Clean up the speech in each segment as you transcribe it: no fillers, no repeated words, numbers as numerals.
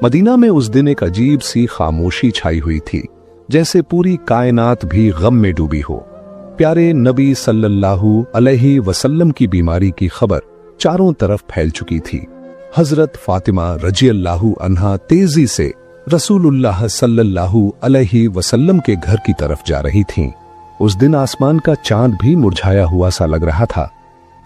Medina में उस दिन एक अजीब सी खामोशी छाई हुई थी, जैसे पूरी कायनात भी गम में डूबी हो। प्यारे नबी सल्लल्लाहु अलैहि वसल्लम की बीमारी की खबर चारों तरफ फैल चुकी थी। हजरत फातिमा रज़ियल्लाहु अन्हा तेजी से रसूलुल्लाह सल्लल्लाहु अलैहि वसल्लम के घर की तरफ जा रही थीं। उस दिन आसमान का चांद भी मुरझाया हुआ सा लग रहा था।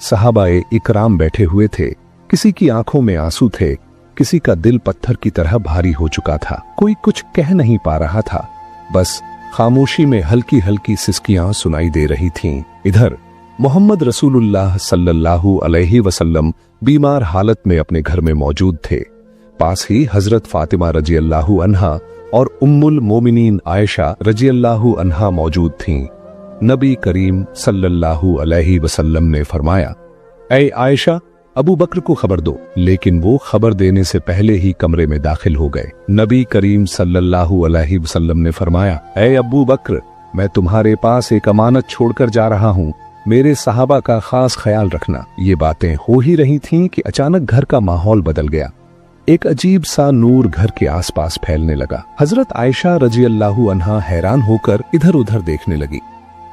सहाबाए इकराम बैठे हुए थे, किसी की आंखों में आंसू थे, किसी का दिल पत्थर की तरह भारी हो चुका था। कोई कुछ कह नहीं पा रहा था, बस खामोशी में हल्की हल्की सिसकियां सुनाई दे रही थीं। इधर मोहम्मद रसूलुल्लाह सल्लल्लाहु अलैहि वसल्लम बीमार हालत में अपने घर में मौजूद थे। पास ही हजरत फातिमा रज़ियल्लाहु अन्हा और उम्मुल मोमिनीन आयशा रज़ियल्लाहु अन्हा मौजूद थीं। नबी करीम सल्लल्लाहु अलैहि वसल्लम ने फरमाया, ऐ आयशा, अबू बकर को खबर दो। लेकिन वो खबर देने से पहले ही कमरे में दाखिल हो गए। नबी करीम सल्लल्लाहु अलैहि वसल्लम ने फरमाया, ऐ अबू बकर, मैं तुम्हारे पास एक अमानत छोड़कर जा रहा हूँ, मेरे सहाबा का खास ख्याल रखना। ये बातें हो ही रही थीं कि अचानक घर का माहौल बदल गया। एक अजीब सा नूर घर के आसपास फैलने लगा। हजरत आयशा रज़ियल्लाहु अन्हा हैरान होकर इधर उधर देखने लगी।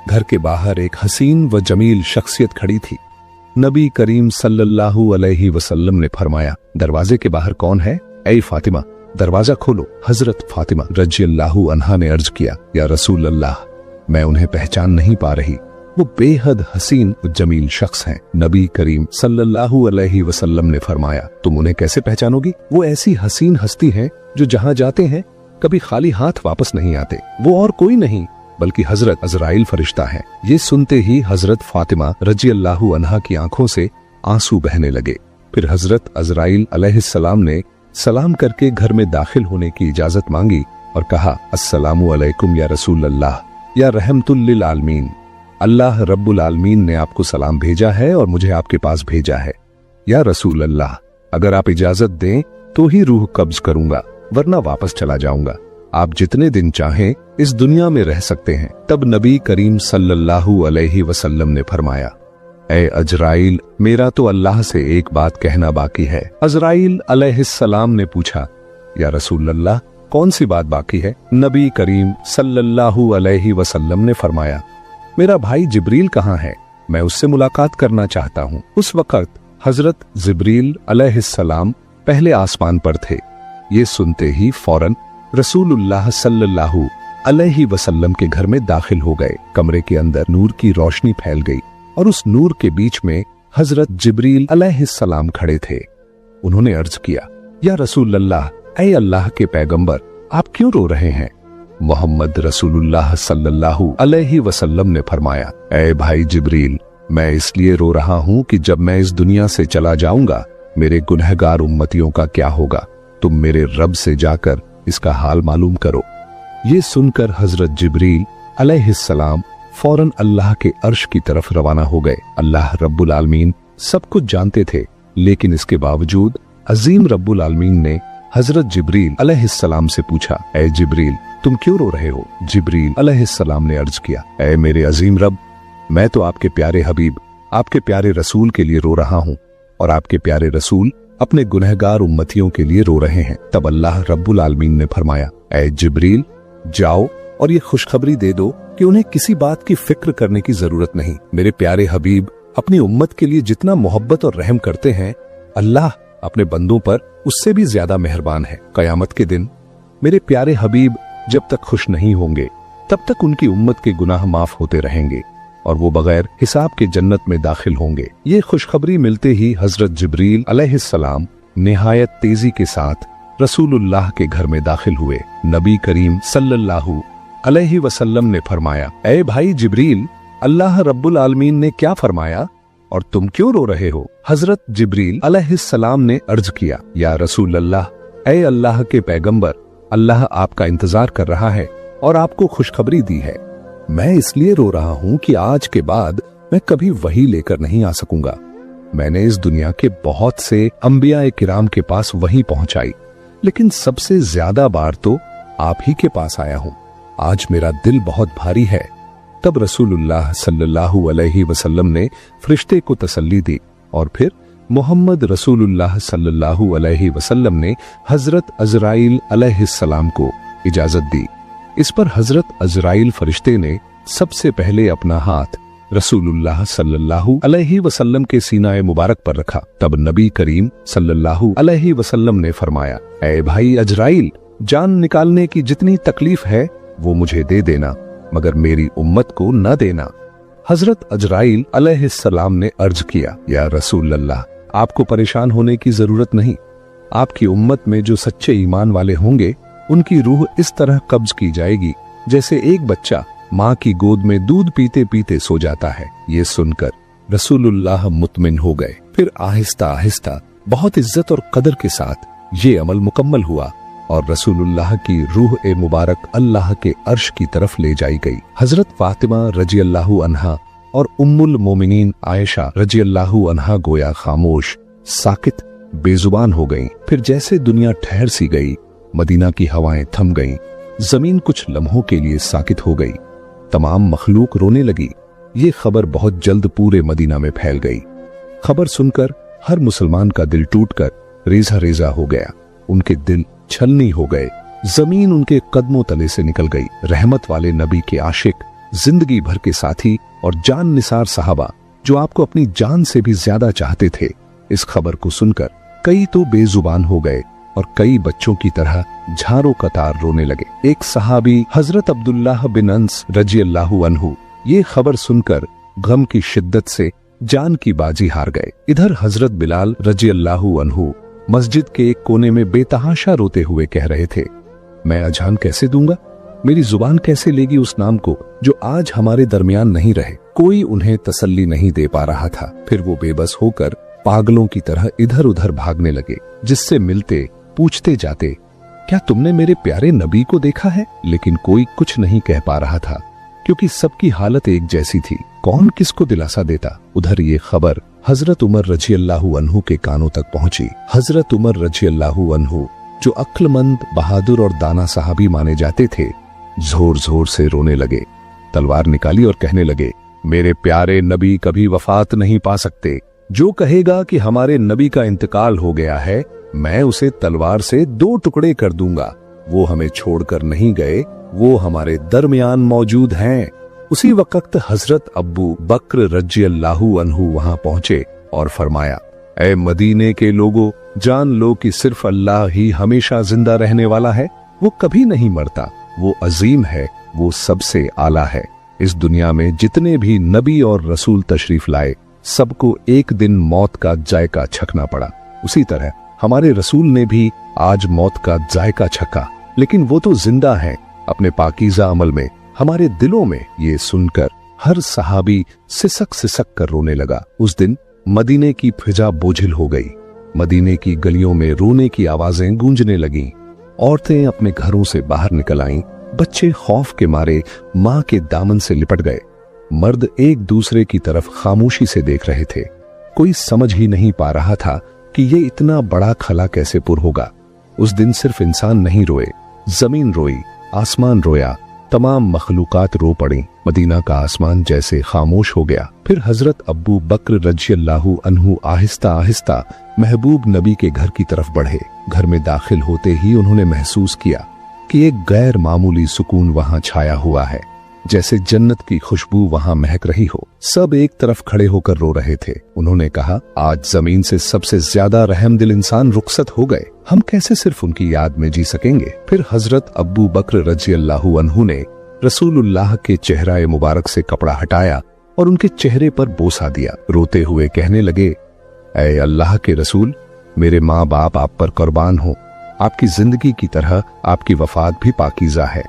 घर के बाहर एक हसीन व जमील शख्सियत खड़ी थी। नबी करीम सल्लल्लाहु अलैहि वसल्लम ने फरमाया, दरवाजे के बाहर कौन है? ऐ फातिमा, दरवाजा खोलो। हजरत फातिमा रज़ियल्लाहु अन्हा ने अर्ज किया, या रसूल अल्लाह, मैं उन्हें पहचान नहीं पा रही। वो बेहद हसीन व जमील शख्स हैं। नबी करीम सल्लल्लाहु अलैहि वसल्लम ने फरमाया, तुम उन्हें कैसे पहचानोगी? वो ऐसी हसीन हस्ती हैं जो जहां जाते हैं कभी खाली हाथ वापस नहीं आते। वो और कोई नहीं बल्कि हजरत अज़राइल फरिश्ता है। ये सुनते ही हजरत फातिमा रज़ियल्लाहु अन्हा की आंखों से आंसू बहने लगे। फिर हजरत अज़राइल अलैहिस्सलाम ने सलाम करके घर में दाखिल होने की इजाजत मांगी और कहा, अस्सलामु अलैकुम या रसूल अल्लाह, या रहमतुल लिल आलमीन। अल्लाह रब्बुल आलमीन ने आपको सलाम भेजा है और मुझे आपके पास भेजा है। या रसूल अल्लाह, अगर आप इजाजत दें तो ही रूह कब्ज करूंगा, वरना वापस चला जाऊंगा। आप जितने दिन चाहें इस दुनिया में रह सकते हैं। तब नबी करीम सल्लल्लाहु अलैहि वसल्लम ने फरमाया, ऐ अज़राइल, मेरा तो अल्लाह से एक बात कहना बाकी है। अज़राइल अलैहिस्सलाम ने पूछा, या रसूल अल्लाह, कौन सी बात बाकी है? नबी करीम सल्लल्लाहु अलैहि वसल्लम ने फरमाया, मेरा भाई जिब्रील कहाँ है? मैं उससे मुलाकात करना चाहता हूँ। उस वक्त हजरत जिब्रील अलैहिस्सलाम पहले आसमान पर थे। ये सुनते ही फौरन रसूलुल्लाह सल्लल्लाहु अलैहि वसल्लम के घर में दाखिल हो गए। कमरे के अंदर नूर की रोशनी फैल गई और उस नूर के बीच में हजरत जिब्रील अलैहिस्सलाम खड़े थे। उन्होंने अर्ज किया, या रसूलल्लाह, ऐ अल्लाह के पैगंबर, आप क्यों रो रहे हैं? मोहम्मद रसूलुल्लाह सल्लल्लाहु अलैहि वसल्लम ने फरमाया, ऐ भाई जिब्रील, मैं इसलिए रो रहा हूँ कि जब मैं इस दुनिया से चला जाऊंगा, मेरे गुनहगार उम्मतियों का क्या होगा? तुम मेरे रब से जाकर इसका हाल मालूम करो। ये सुनकर हजरत जिब्रील अलैहिस्सलाम फौरन अल्लाह के अर्श की तरफ रवाना हो गए। अल्लाह रब्बुल आलमीन सब कुछ जानते थे, लेकिन इसके बावजूद अजीम रब्बुल आलमीन ने हजरत जिब्रील अलैहिस्सलाम से पूछा, ऐ जिब्रील, तुम क्यों रो रहे हो? जिब्रील अलैहिस्सलाम ने अर्ज किया, ऐ मेरे अजीम रब, मैं तो आपके प्यारे हबीब, आपके प्यारे रसूल के लिए रो रहा हूँ और आपके प्यारे रसूल अपने गुनहगार उम्मतियों के लिए रो रहे हैं। तब अल्लाह रब्बुल आलमीन ने फरमाया, ऐ जिब्रील, जाओ और ये खुशखबरी दे दो कि उन्हें किसी बात की फिक्र करने की जरूरत नहीं। मेरे प्यारे हबीब अपनी उम्मत के लिए जितना मोहब्बत और रहम करते हैं, अल्लाह अपने बंदों पर उससे भी ज्यादा मेहरबान है। कयामत के दिन मेरे प्यारे हबीब जब तक खुश नहीं होंगे, तब तक उनकी उम्मत के गुनाह माफ होते रहेंगे और वो बगैर हिसाब के जन्नत में दाखिल होंगे। ये खुशखबरी मिलते ही हजरत जिब्रील अलैहिस्सलाम निहायत तेजी के साथ रसूलुल्लाह के घर में दाखिल हुए। नबी करीम सल्लल्लाहु अलैहि वसल्लम ने फरमाया, ऐ भाई जिब्रील, अल्लाह रब्बुल आलमीन ने क्या फरमाया और तुम क्यों रो रहे हो? हजरत जिब्रील अलैहिस्सलाम ने अर्ज किया, या रसूल अल्लाह, ऐ अल्लाह के पैगंबर, अल्लाह आपका इंतजार कर रहा है और आपको खुशखबरी दी है। मैं इसलिए रो रहा हूँ कि आज के बाद मैं कभी वही लेकर नहीं आ सकूंगा। मैंने इस दुनिया के बहुत से अंबिया किराम के पास वही पहुंचाई, लेकिन सबसे ज्यादा बार तो आप ही के पास आया हूँ। आज मेरा दिल बहुत भारी है। तब रसूलुल्लाह सल्लल्लाहु अलैहि वसल्लम ने फरिश्ते को तसल्ली दी और फिर मोहम्मद रसूलुल्लाह सल्लल्लाहु अलैहि वसल्लम ने हजरत अजराइल अलैहिस्सलाम को इजाजत दी। इस पर हजरत अजराइल फरिश्ते ने सबसे पहले अपना हाथ रसूलुल्लाह सल्लल्लाहु अलैहि वसल्लम के सीनाए मुबारक पर रखा। तब नबी करीम सल्लल्लाहु अलैहि वसल्लम ने फरमाया, ऐ भाई अजराइल, जान निकालने की जितनी तकलीफ है वो मुझे दे देना, मगर मेरी उम्मत को न देना। हजरत अजराइल अलैहिस्सलाम ने अर्ज किया, या रसूल अल्लाह, आपको परेशान होने की जरूरत नहीं। आपकी उम्मत में जो सच्चे ईमान वाले होंगे उनकी रूह इस तरह कब्ज की जाएगी जैसे एक बच्चा माँ की गोद में दूध पीते पीते सो जाता है। ये सुनकर रसूलुल्लाह मुतमिन हो गए। फिर आहिस्ता आहिस्ता बहुत इज्जत और कदर के साथ ये अमल मुकम्मल हुआ और रसूलुल्लाह की रूह ए मुबारक अल्लाह के अर्श की तरफ ले जाई गई। हजरत फातिमा रजियल्लाहु अन्हा और उम्मुल मोमिनीन आयशा रजियल्लाहु अन्हा गोया खामोश, साकित, बेजुबान हो गईं। फिर जैसे दुनिया ठहर सी गई, मदीना की हवाएं थम गईं, जमीन कुछ लम्हों के लिए साकित हो गई, तमाम मखलूक रोने लगी। ये खबर बहुत जल्द पूरे मदीना में फैल गई। खबर सुनकर हर मुसलमान का दिल टूटकर रेजा रेजा हो गया। उनके दिल छलनी हो गए, जमीन उनके कदमों तले से निकल गई। रहमत वाले नबी के आशिक, जिंदगी भर के साथी और जान निसार सहाबा जो आपको अपनी जान से भी ज्यादा चाहते थे, इस खबर को सुनकर कई तो बेजुबान हो गए और कई बच्चों की तरह झारों कतार रोने लगे। एक सहाबी हजरत अब्दुल्लाह बिन अंस रजियल्लाहु अन्हु ये खबर सुनकर गम की शिद्दत से जान की बाजी हार गए। इधर हजरत बिलाल रजियल्लाहु अन्हु मस्जिद के एक कोने में बेतहाशा रोते हुए कह रहे थे, मैं अजान कैसे दूंगा? मेरी जुबान कैसे लेगी उस नाम को जो आज हमारे दरमियान नहीं रहे? कोई उन्हें तसल्ली नहीं दे पा रहा था। फिर वो बेबस होकर पागलों की तरह इधर उधर भागने लगे। जिससे मिलते पूछते जाते, क्या तुमने मेरे प्यारे नबी को देखा है? लेकिन कोई कुछ नहीं कह पा रहा था क्योंकि सबकी हालत एक जैसी थी। कौन किसको दिलासा देता? उधर ये खबर हजरत उमर रजियल्लाहु अन्हु के कानों तक पहुंची। हजरत उमर रजियल्लाहु अन्हु जो अक्लमंद, बहादुर और दाना सहाबी माने जाते थे, जोर जोर से रोने लगे। तलवार निकाली और कहने लगे, मेरे प्यारे नबी कभी वफात नहीं पा सकते। जो कहेगा कि हमारे नबी का इंतकाल हो गया है, मैं उसे तलवार से 2 टुकड़े कर दूंगा। वो हमें छोड़कर नहीं गए, वो हमारे दरमियान मौजूद हैं। उसी वक्त हजरत अब्बू बकर रजियल्लाहु अन्हु वहां पहुंचे और फरमाया, ऐ मदीने के लोगों, जान लो कि सिर्फ अल्लाह ही हमेशा जिंदा रहने वाला है। वो कभी नहीं मरता, वो अजीम है, वो सबसे आला है। इस दुनिया में जितने भी नबी और रसूल तशरीफ लाए, सबको एक दिन मौत का जायका छकना पड़ा। उसी तरह हमारे रसूल ने भी आज मौत का जायका छका, लेकिन वो तो जिंदा हैं अपने पाकीज़ा अमल में, हमारे दिलों में। ये सुनकर हर सहाबी सिसक सिसक कर रोने लगा। उस दिन मदीने की फिजा बोझिल हो गई। मदीने की गलियों में रोने की आवाजें गूंजने लगीं। औरतें अपने घरों से बाहर निकल आईं। बच्चे खौफ के मारे माँ के दामन से लिपट गए। मर्द एक दूसरे की तरफ खामोशी से देख रहे थे। कोई समझ ही नहीं पा रहा था कि ये इतना बड़ा खला कैसे पुर होगा। उस दिन सिर्फ इंसान नहीं रोए, जमीन रोई, आसमान रोया, तमाम मखलूकात रो पड़ी। मदीना का आसमान जैसे खामोश हो गया। फिर हजरत अब्बू बकर रजियल्लाहु अन्हु आहिस्ता आहिस्ता महबूब नबी के घर की तरफ बढ़े। घर में दाखिल होते ही उन्होंने महसूस किया कि एक गैर मामूली सुकून वहां छाया हुआ है, जैसे जन्नत की खुशबू वहां महक रही हो। सब एक तरफ खड़े होकर रो रहे थे। उन्होंने कहा, आज जमीन से सबसे ज्यादा रहमदिल इंसान रुखसत हो गए, हम कैसे सिर्फ उनकी याद में जी सकेंगे। फिर हजरत अब्बू बकर रजियल्लाहु अन्हु ने रसूलुल्लाह के चेहरा मुबारक से कपड़ा हटाया और उनके चेहरे पर बोसा दिया। रोते हुए कहने लगे, ऐ अल्लाह के रसूल, मेरे माँ बाप आप पर कुर्बान हो। आपकी जिंदगी की तरह आपकी वफात भी पाकीज़ा है।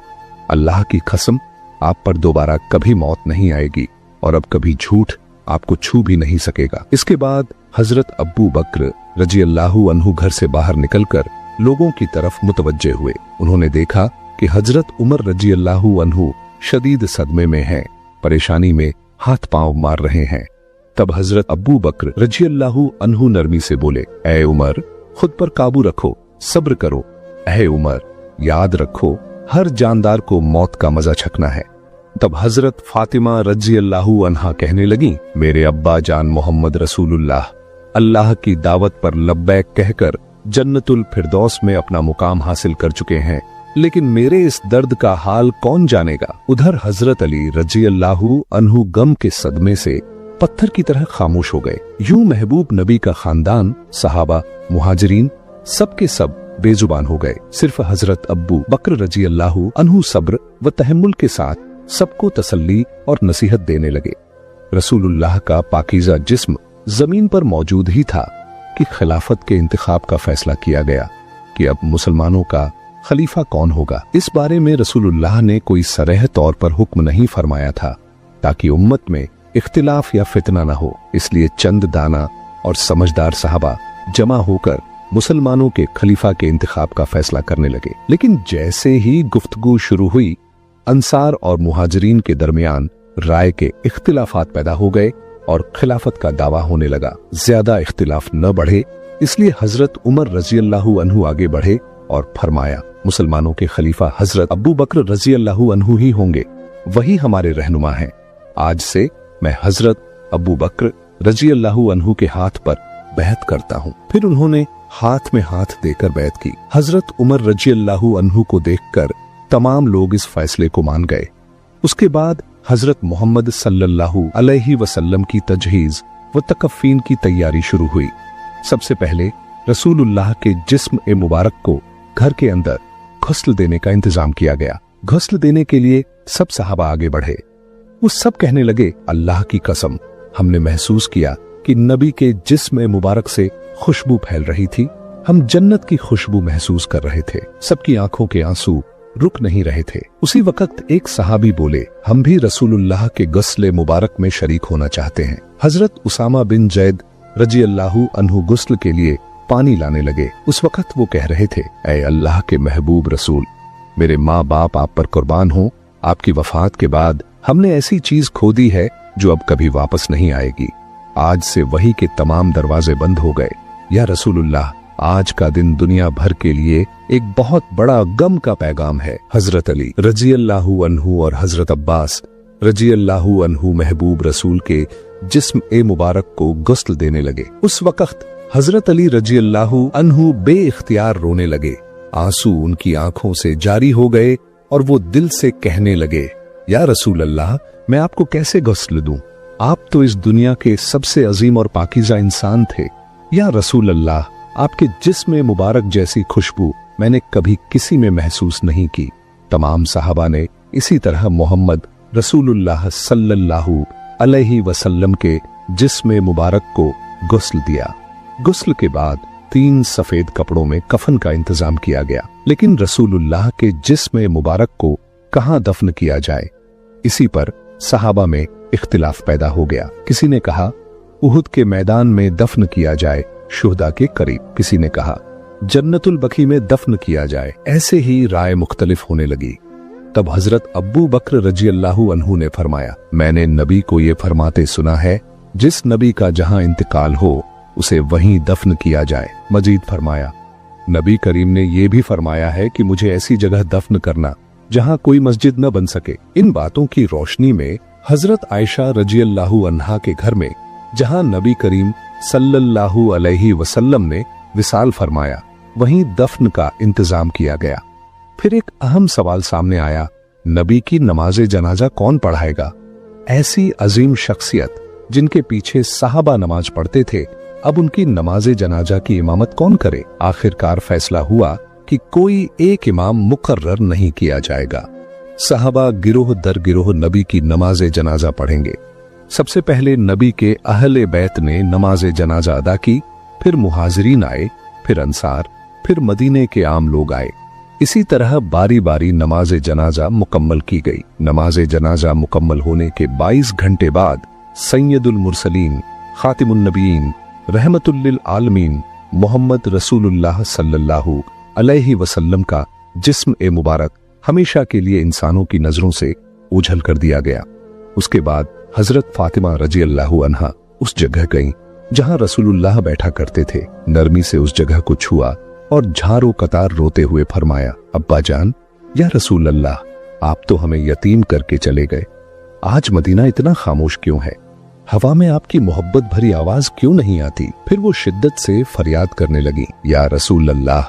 अल्लाह की कसम, आप पर दोबारा कभी मौत नहीं आएगी और अब कभी झूठ आपको छू भी नहीं सकेगा। इसके बाद हजरत अब्बू बकर रजियल्लाहु अन्हु घर से बाहर निकलकर लोगों की तरफ मुतवज्जे हुए। उन्होंने देखा कि हजरत उमर रजियल्लाहु अन्हु शदीद सदमे में हैं, परेशानी में हाथ पांव मार रहे हैं। तब हजरत अब्बू बकर रजियल्लाहु अन्हु नरमी से बोले, ऐ उमर, खुद पर काबू रखो, सब्र करो। ऐ उमर, याद रखो, हर जानदार को मौत का मजा छकना है। तब हजरत फातिमा रजियल्लाहु अन्हा कहने लगी, मेरे अब्बा जान मोहम्मद रसूलुल्लाह, अल्लाह की दावत पर लब्बैक कहकर जन्नतुल फिरदौस में अपना मुकाम हासिल कर चुके हैं, लेकिन मेरे इस दर्द का हाल कौन जानेगा। उधर हजरत अली रजी अल्लाहु अन्हु गम के सदमे से पत्थर की तरह खामोश हो गए। यूं महबूब नबी का खानदान, सहाबा, मुहाजिरीन सब के सब बेजुबान हो गए। सिर्फ हजरत अब्बू बकर रजी अल्लाहु अन्हु सब्र व तहम्मुल के साथ सबको तसल्ली और नसीहत देने लगे। रसूलुल्लाह का पाकीज़ा जिस्म जमीन पर मौजूद ही था कि खिलाफत के इंतखाब का फैसला किया गया कि अब मुसलमानों का खलीफा कौन होगा। इस बारे में रसूलुल्लाह ने कोई सरह तौर पर हुक्म नहीं फरमाया था ताकि उम्मत में इख्तिलाफ या फितना न हो। इसलिए चंद दाना और समझदार सहाबा जमा होकर मुसलमानों के खलीफा के इंतखाब का फैसला करने लगे। लेकिन जैसे ही गुफ्तगू शुरू हुई, अंसार और मुहाजिरीन के दरमियान राय के इख्तिलाफात पैदा हो गए और खिलाफत का दावा होने लगा। ज्यादा इख्तिलाफ न बढ़े इसलिए हजरत उमर रजी अल्लाहु अन्हु आगे बढ़े और फरमाया, मुसलमानों के खलीफा हजरत अबू बकर रजी अल्लाहु अन्हु ही होंगे, वही हमारे रहनुमा हैं। आज से मैं हजरत अबू बकर रजी अल्लाहु अन्हु के हाथ पर बैत करता हूँ। फिर उन्होंने हाथ में हाथ देकर बैत की। हजरत उमर रजी अल्लाहु अन्हु को देखकर तमाम लोग इस फैसले को मान गए। उसके बाद हजरत मोहम्मद सल्लल्लाहु अलैहि वसल्लम की तजहीज व तकफ़ीन की तैयारी शुरू हुई। सबसे पहले रसूलुल्लाह के जिस्म ए मुबारक को घर के अंदर गुस्ल देने का इंतजाम किया गया। गुस्ल देने के लिए सब सहाबा आगे बढ़े। वो सब कहने लगे, अल्लाह की कसम, हमने महसूस किया कि नबी के जिस्म मुबारक से खुशबू फैल रही थी। हम जन्नत की खुशबू महसूस कर रहे थे। सबकी आंखों के आंसू रुक नहीं रहे थे। उसी वक्त एक सहाबी बोले, हम भी रसूलुल्लाह के गुस्ल मुबारक में शरीक होना चाहते हैं। हजरत उसामा बिन जैद रजी अल्लाहु अन्हु गुस्ल के लिए पानी लाने लगे। उस वक्त वो कह रहे थे, ऐ अल्लाह के महबूब रसूल, मेरे माँ बाप आप पर कुर्बान हो। आपकी वफात के बाद हमने ऐसी चीज खो दी है जो अब कभी वापस नहीं आएगी। आज से वही के तमाम दरवाजे बंद हो गए। या रसूलुल्लाह, आज का दिन दुनिया भर के लिए एक बहुत बड़ा गम का पैगाम है। हजरत अली रजी अल्लाहु अन्हु और हजरत अब्बास रजी अल्लाहु अन्हु महबूब रसूल के जिस्म ए मुबारक को गुस्ल देने लगे। उस वक्त हजरत अली रजी अल्लाहु अन्हु बेइख्तियार रोने लगे। आंसू उनकी आंखों से जारी हो गए और वो दिल से कहने लगे, या रसूल अल्लाह, मैं आपको कैसे गुस्ल दूं? आप तो इस दुनिया के सबसे अजीम और पाकीज़ा इंसान थे। या रसूल अल्लाह, आपके जिस्म मुबारक जैसी खुशबू मैंने कभी किसी में महसूस नहीं की। तमाम सहाबा ने इसी तरह मोहम्मद रसूलुल्लाह सल्लल्लाहु अलैहि वसल्लम के जिस्म मुबारक को गुस्ल दिया। गुस्ल के बाद 3 सफेद कपड़ों में कफन का इंतजाम किया गया। लेकिन रसूलुल्लाह के जिस्म मुबारक को कहाँ दफन किया जाए, इसी पर सहाबा में इख्तिलाफ पैदा हो गया। किसी ने कहा उहुद के मैदान में दफन किया जाए, शुहदा के करीब। किसी ने कहा जन्नतुल बकी में दफन किया जाए। ऐसे ही राय मुख्तलिफ होने लगी। तब हजरत अब्बू बकर रजी अल्लाहु अन्हु ने फरमाया, मैंने नबी को ये फरमाते सुना है, जिस नबी का जहां इंतकाल हो उसे वहीं दफन किया जाए। मजीद फरमाया, नबी करीम ने यह भी फरमाया है कि मुझे ऐसी जगह दफन करना जहां कोई मस्जिद न बन सके। इन बातों की रोशनी में हजरत आयशा रजी अल्लाहु अन्हा के घर में, जहां नबी करीम सल्लल्लाहु अलैहि वसल्लम ने विसाल फरमाया, वहीं दफन का इंतजाम किया गया। फिर एक अहम सवाल सामने आया, नबी की नमाज जनाजा कौन पढ़ाएगा? ऐसी अजीम शख्सियत जिनके पीछे सहाबा नमाज पढ़ते थे, अब उनकी नमाज जनाजा की इमामत कौन करे? आखिरकार फैसला हुआ कि कोई एक इमाम मुकर्रर नहीं किया जाएगा। सहाबा गिरोह दर गिरोह नबी की नमाज जनाजा पढ़ेंगे। सबसे पहले नबी के अहले बैत ने नमाज जनाजा अदा की, फिर मुहाजिरीन आए, फिर अंसार, फिर मदीने के आम लोग आए। इसी तरह बारी बारी नमाज जनाजा मुकम्मल की गई। नमाज जनाजा मुकम्मल होने के 22 घंटे बाद सैयदुल मुरसलीन, खातिमुन नबीन, रहमतुल लिल आलमीन मोहम्मद रसूलुल्लाह सल्लल्लाहु अलैहि वसल्लम का जिस्म ए मुबारक हमेशा के लिए इंसानों की नजरों से ओझल कर दिया गया। उसके बाद हजरत फातिमा रजी अल्लाहु अन्हा उस जगह गईं जहां रसूलुल्लाह बैठा करते थे। नरमी से उस जगह को छुआ और झारो कतार रोते हुए फरमाया, अब्बा जान, या रसूल अल्लाह, आप तो हमें यतीम करके चले गए। आज मदीना इतना खामोश क्यों है? हवा में आपकी मोहब्बत भरी आवाज क्यों नहीं आती? फिर वो शिद्दत से फरियाद करने लगी, या रसूल अल्लाह,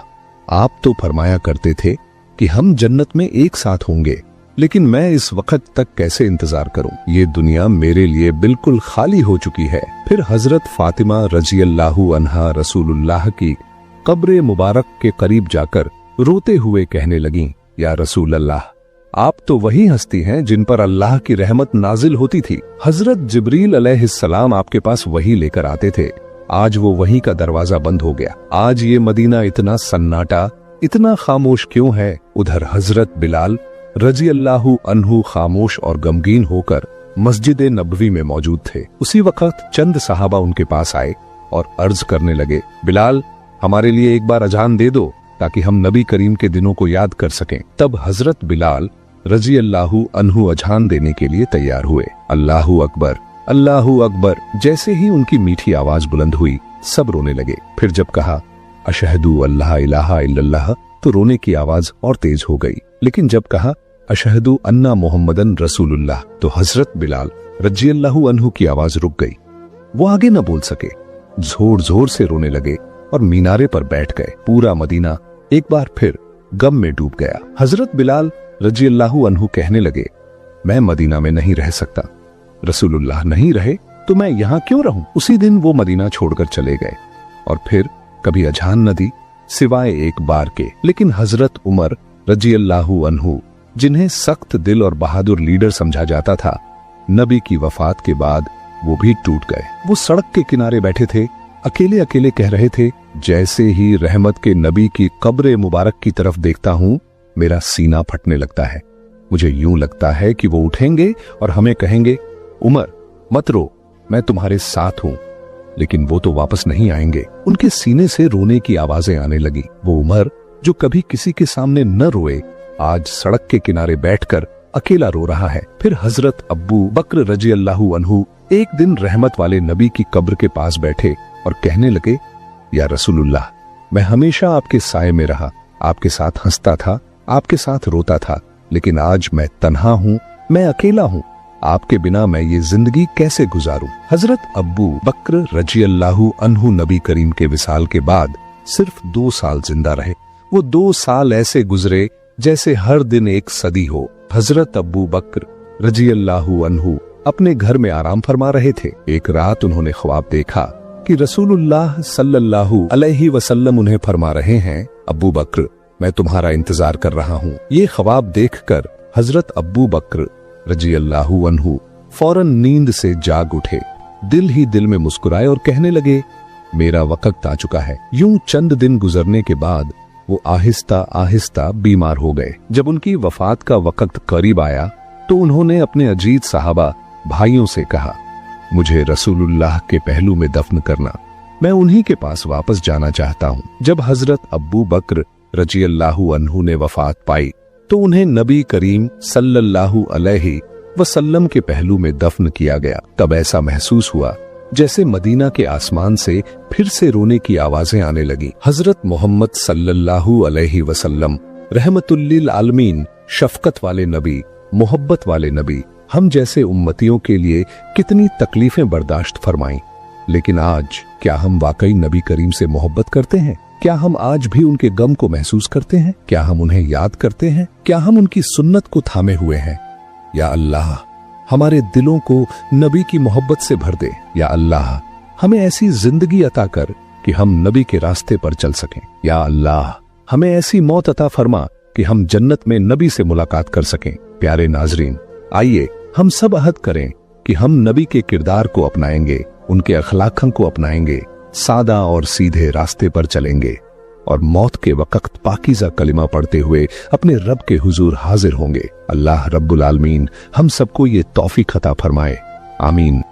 आप तो फरमाया करते थे कि हम जन्नत में एक साथ होंगे, लेकिन मैं इस वक्त तक कैसे इंतजार करूं? ये दुनिया मेरे लिए बिल्कुल खाली हो चुकी है। फिर हजरत फातिमा रजी अल्लाहु अन्हा रसूलुल्लाह की कब्र मुबारक के करीब जाकर रोते हुए कहने लगीं, या रसूल अल्लाह, आप तो वही हस्ती हैं जिन पर अल्लाह की रहमत नाजिल होती थी। हजरत जिब्रील अलैहिस्सलाम आपके पास वही लेकर आते थे। आज वो वही का दरवाजा बंद हो गया। आज ये मदीना इतना सन्नाटा, इतना खामोश क्यों है? उधर हजरत बिलाल रजी अल्लाहु अन्हु खामोश और गमगीन होकर मस्जिद नबवी में मौजूद थे। उसी वक्त चंद सहाबा उनके पास आए और अर्ज करने लगे, बिलाल, हमारे लिए एक बार अजान दे दो ताकि हम नबी करीम के दिनों को याद कर सकें। तब हजरत बिलाल रजी अल्लाहु अन्हु अजान देने के लिए तैयार हुए। अल्लाहु अकबर, अल्लाहु अकबर। जैसे ही उनकी मीठी आवाज बुलंद हुई, सब रोने लगे। फिर जब कहा अशहदु अल्लाह इलाहा इल्लल्लाह, तो रोने की आवाज और तेज हो गई। लेकिन जब कहा अशहदु अन्ना मोहम्मदन रसूलुल्लाह, तो हजरत बिलाल रजी अल्लाहु अन्हु की आवाज रुक गई। वो आगे न बोल सके, जोर जोर से रोने लगे और मीनारे पर बैठ गए। पूरा मदीना एक बार फिर गम में डूब गया। हजरत बिलाल रजी अल्लाहु अन्हु कहने लगे, मैं मदीना में नहीं रह सकता। रसूलुल्लाह नहीं रहे तो मैं यहाँ क्यों रहूं? उसी दिन वो मदीना छोड़कर चले गए और फिर कभी अजान न दी सिवाय एक बार के। लेकिन हजरत उमर रजी अल्लाहु अन्हु, जिन्हें सख्त दिल और बहादुर लीडर समझा जाता था, नबी की वफात के बाद वो भी टूट गए। वो सड़क के किनारे बैठे थे, अकेले अकेले कह रहे थे, जैसे ही रहमत के नबी की कब्र मुबारक की तरफ देखता हूं, मेरा सीना फटने लगता है। मुझे यूं लगता है कि वो उठेंगे और हमें कहेंगे, उमर मत रो, मैं तुम्हारे साथ हूं। लेकिन वो तो वापस नहीं आएंगे। उनके सीने से रोने की आवाजें आने लगी। वो उमर जो कभी किसी के सामने न रोए, आज सड़क के किनारे बैठकर अकेला रो रहा है। फिर हजरत अब्बू बकर रजी अल्लाहु अन्हु एक दिन रहमत वाले नबी की कब्र के पास बैठे और कहने लगे, या रसूलुल्लाह, मैं हमेशा आपके साए में रहा, आपके साथ हंसता था, आपके साथ रोता था, लेकिन आज मैं तन्हा हूँ, मैं अकेला हूँ। आपके बिना मैं ये जिंदगी कैसे गुजारूं? हजरत अब्बू बकर रजी अल्लाहु अन्हु नबी करीम के विसाल के बाद सिर्फ 2 साल जिंदा रहे। वो 2 साल ऐसे गुजरे जैसे हर दिन एक सदी हो। हजरत अब्बू बकर रजी अल्लाहु अन्हु अपने घर में आराम फरमा रहे थे। एक रात उन्होंने ख्वाब देखा कि रसूलुल्लाह सल्लल्लाहु अलैहि वसल्लम उन्हें फरमा रहे हैं, अब्बू बकर, मैं तुम्हारा इंतजार कर रहा हूँ। ये ख्वाब देखकर हजरत अब्बू बकर रजी अल्लाहु अन्हु फौरन नींद से जाग उठे, दिल ही दिल में मुस्कुराए और कहने लगे, मेरा वक्त आ चुका है। यूं चंद दिन गुजरने के बाद वो आहिस्ता आहिस्ता बीमार हो गए। जब उनकी वफात का वक्त करीब आया तो उन्होंने अपने अजीज साहबा भाइयों से कहा, मुझे रसूलुल्लाह के पहलू में दफन करना, मैं उन्हीं के पास वापस जाना चाहता हूँ। जब हजरत अब्बू बकर रजी अल्लाहु अन्हु ने वफात पाई तो उन्हें नबी करीम सल्लल्लाहु अलैहि वसल्लम के पहलू में दफन किया गया। तब ऐसा महसूस हुआ जैसे मदीना के आसमान से फिर से रोने की आवाजें आने लगी। हजरत मोहम्मद सल्लल्लाहु अलैहि वसल्लम रहमतुल्लिल आलमीन, शफकत वाले नबी, मोहब्बत वाले नबी, हम जैसे उम्मतियों के लिए कितनी तकलीफें बर्दाश्त फरमाई। लेकिन आज क्या हम वाकई नबी करीम से मोहब्बत करते हैं? क्या हम आज भी उनके गम को महसूस करते हैं? क्या हम उन्हें याद करते हैं? क्या हम उनकी सुन्नत को थामे हुए हैं? या अल्लाह, हमारे दिलों को नबी की मोहब्बत से भर दे। या अल्लाह, हमें ऐसी जिंदगी अता कर कि हम नबी के रास्ते पर चल सकें। या अल्लाह, हमें ऐसी मौत अता फरमा कि हम जन्नत में नबी से मुलाकात कर सकें। प्यारे नाजरीन, आइए हम सब अहद करें कि हम नबी के किरदार को अपनाएंगे, उनके अखलाकों को अपनाएंगे, सादा और सीधे रास्ते पर चलेंगे और मौत के वक्त पाकीज़ा कलिमा पढ़ते हुए अपने रब के हुजूर हाजिर होंगे। अल्लाह रब्बुल आलमीन हम सबको ये तौफीक अता फरमाए। आमीन।